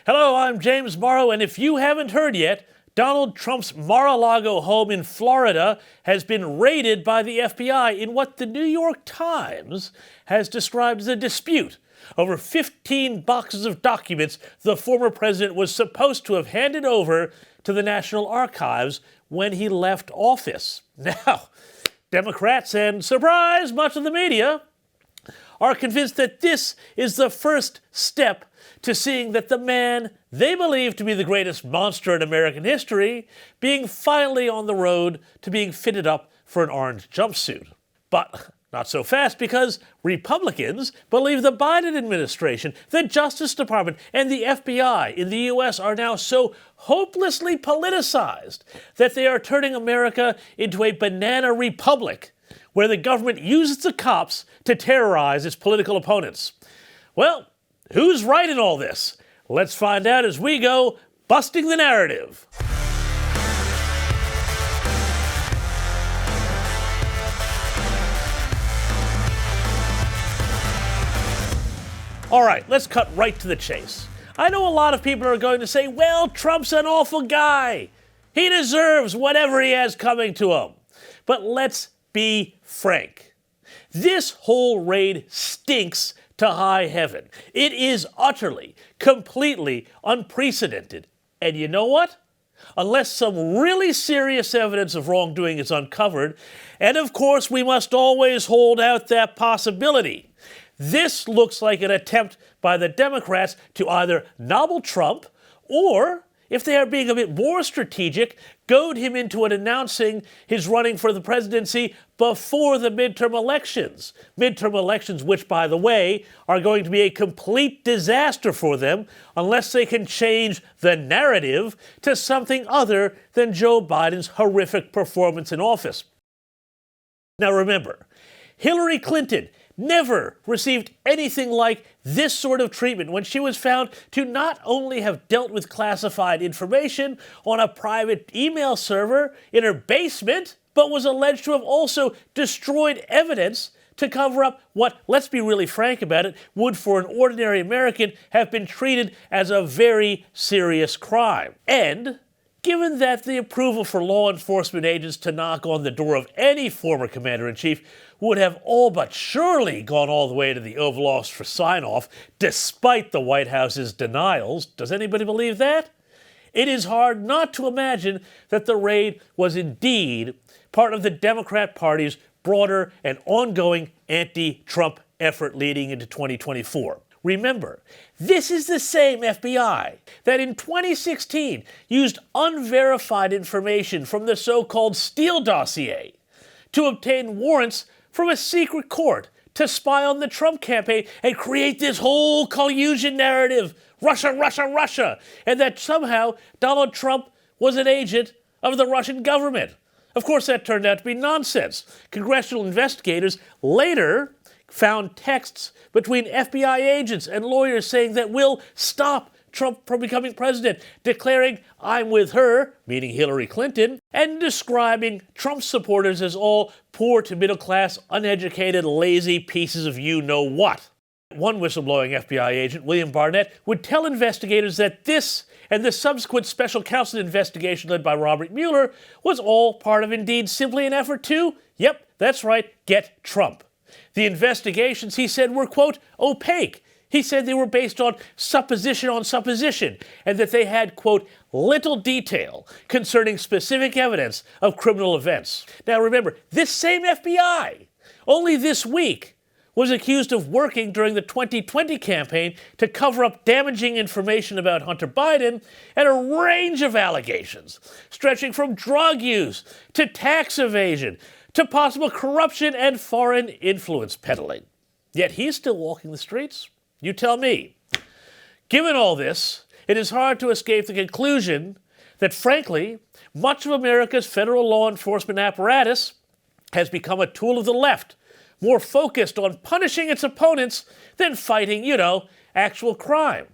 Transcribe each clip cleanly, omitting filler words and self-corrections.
Hello, I'm James Morrow, and if you haven't heard yet, Donald Trump's Mar-A-Lago home in Florida has been raided by the FBI in what the New York Times has described as a dispute over 15 boxes of documents the former president was supposed to have handed over to the National Archives when he left office. Now, Democrats and, surprise, much of the media are convinced that this is the first step to seeing that the man they believe to be the greatest monster in American history being finally on the road to being fitted up for an orange jumpsuit. But not so fast, because Republicans believe the Biden administration, the Justice Department, and the FBI in the U.S. are now so hopelessly politicized that they are turning America into a banana republic where the government uses the cops to terrorize its political opponents. Well, who's right in all this? Let's find out as we go busting the narrative. All right, let's cut right to the chase. I know a lot of people are going to say, well, Trump's an awful guy. He deserves whatever he has coming to him. But let's be frank. This whole raid stinks to high heaven. It is utterly, completely unprecedented. And you know what? Unless some really serious evidence of wrongdoing is uncovered, and of course we must always hold out that possibility, this looks like an attempt by the Democrats to either nobble Trump or, if they are being a bit more strategic, goad him into announcing his running for the presidency before the midterm elections. Midterm elections, which, by the way, are going to be a complete disaster for them unless they can change the narrative to something other than Joe Biden's horrific performance in office. Now remember, Hillary Clinton never received anything like this sort of treatment when she was found to not only have dealt with classified information on a private email server in her basement, but was alleged to have also destroyed evidence to cover up what, let's be really frank about it, would for an ordinary American have been treated as a very serious crime. And given that the approval for law enforcement agents to knock on the door of any former commander-in-chief would have all but surely gone all the way to the Oval Office for sign-off, despite the White House's denials, does anybody believe that? It is hard not to imagine that the raid was indeed part of the Democrat Party's broader and ongoing anti-Trump effort leading into 2024. Remember, this is the same FBI that in 2016 used unverified information from the so-called Steele dossier to obtain warrants from a secret court to spy on the Trump campaign and create this whole collusion narrative, Russia, Russia, Russia, and that somehow Donald Trump was an agent of the Russian government. Of course, that turned out to be nonsense. Congressional investigators later found texts between FBI agents and lawyers saying that we'll stop Trump from becoming president, declaring, "I'm with her," meaning Hillary Clinton, and describing Trump supporters as all poor to middle-class, uneducated, lazy pieces of you-know-what. One whistleblowing FBI agent, William Barnett, would tell investigators that this and the subsequent special counsel investigation led by Robert Mueller was all part of indeed simply an effort to, yep, that's right, get Trump. The investigations, he said, were, quote, opaque. He said they were based on supposition, and that they had, quote, little detail concerning specific evidence of criminal events. Now remember, this same FBI, only this week, was accused of working during the 2020 campaign to cover up damaging information about Hunter Biden and a range of allegations, stretching from drug use to tax evasion to possible corruption and foreign influence peddling. Yet he's still walking the streets? You tell me. Given all this, it is hard to escape the conclusion that, frankly, much of America's federal law enforcement apparatus has become a tool of the left, more focused on punishing its opponents than fighting, actual crime.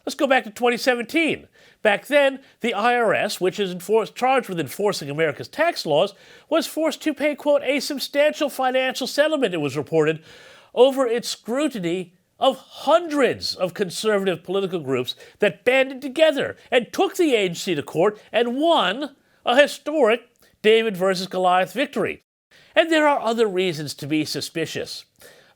Let's go back to 2017. Back then, the IRS, which is charged with enforcing America's tax laws, was forced to pay, quote, a substantial financial settlement, it was reported, over its scrutiny of hundreds of conservative political groups that banded together and took the agency to court and won a historic David versus Goliath victory. And there are other reasons to be suspicious.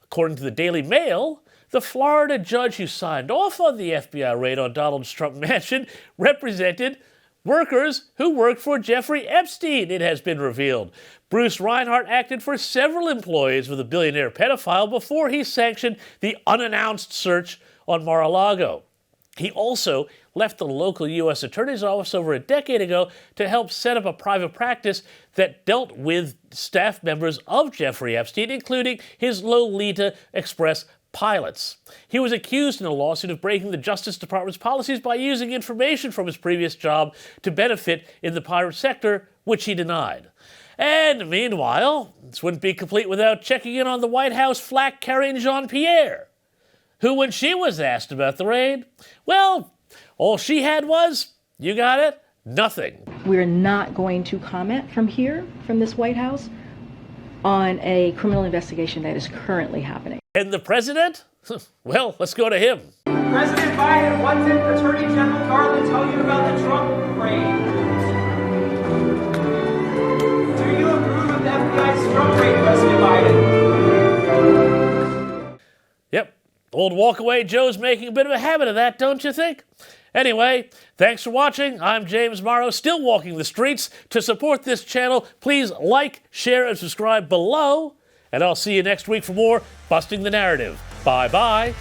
According to the Daily Mail, the Florida judge who signed off on the FBI raid on Donald Trump mansion represented workers who worked for Jeffrey Epstein, it has been revealed. Bruce Reinhart acted for several employees with a billionaire pedophile before he sanctioned the unannounced search on Mar-A-Lago. He also left the local U.S. Attorney's Office over a decade ago to help set up a private practice that dealt with staff members of Jeffrey Epstein, including his Lolita Express pilots. He was accused in a lawsuit of breaking the Justice Department's policies by using information from his previous job to benefit in the pirate sector, which he denied. And meanwhile, this wouldn't be complete without checking in on the White House flag-carrying Jean-Pierre, who, when she was asked about the raid, well, all she had was, you got it, nothing. We're not going to comment from here, from this White House, on a criminal investigation that is currently happening. And the president? Well, let's go to him. President Biden, what did Attorney General Garland tell you about the Trump raid? Do you approve of the FBI's Trump raid, President Biden? Yep. Old walkaway Joe's making a bit of a habit of that, don't you think? Anyway, thanks for watching. I'm James Morrow, still walking the streets. To support this channel, please like, share, and subscribe below. And I'll see you next week for more Busting the Narrative. Bye-bye.